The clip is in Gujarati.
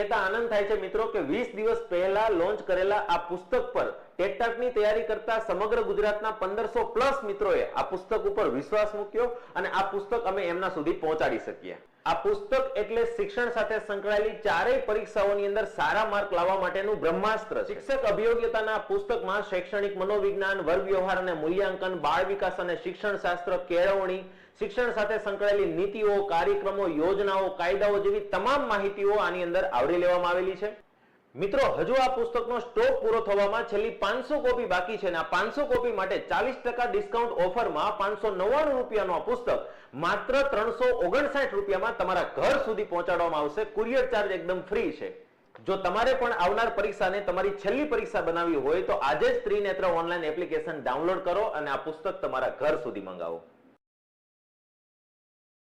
કહેતા આનંદ થાય છે મિત્રો કે 20 દિવસ પહેલા લોન્ચ કરેલા આ પુસ્તક પર ટેટની તૈયારી કરતા સમગ્ર ગુજરાતના 1500 પ્લસ મિત્રોએ આ પુસ્તક ઉપર વિશ્વાસ મૂક્યો અને આ પુસ્તક અમે એમના સુધી પહોંચાડી શકીએ. આ પુસ્તક એટલે શિક્ષણ સાથે સંકળાયેલી ચારેય પરીક્ષાઓની અંદર સારા માર્ક લાવવા માટેનું બ્રહ્માસ્ત્ર. શિક્ષક અભિયોગ્યતાના પુસ્તકમાં શૈક્ષણિક મનોવિજ્ઞાન, વર્ગ વ્યવહાર અને મૂલ્યાંકન, બાળ વિકાસ અને શિક્ષણ શાસ્ત્ર, કેળવણી, શિક્ષણ સાથે સંકળાયેલી નીતિઓ, કાર્યક્રમો, યોજનાઓ, કાયદાઓ જેવી તમામ માહિતીઓ આની અંદર આવરી લેવામાં આવેલી છે. મિત્રો, હજુ આ પુસ્તકનો સ્ટોક પૂરો થવામાં છેલ્લી 500 કોપી બાકી છે અને આ 500 કોપી માટે 40% ડિસ્કાઉન્ટ ઓફરમાં 599 રૂપિયાનું આ પુસ્તક માત્ર 359 રૂપિયામાં તમારા ઘર સુધી પહોંચાડવામાં આવશે. કુરિયર ચાર્જ એકદમ ફ્રી છે. જો તમારે પણ આવનાર પરીક્ષાને તમારી છેલ્લી પરીક્ષા બનાવવી હોય તો આજે જ ત્રિનેત્ર ઓનલાઈન એપ્લિકેશન ડાઉનલોડ કરો અને આ પુસ્તક તમારા ઘર સુધી મંગાવો.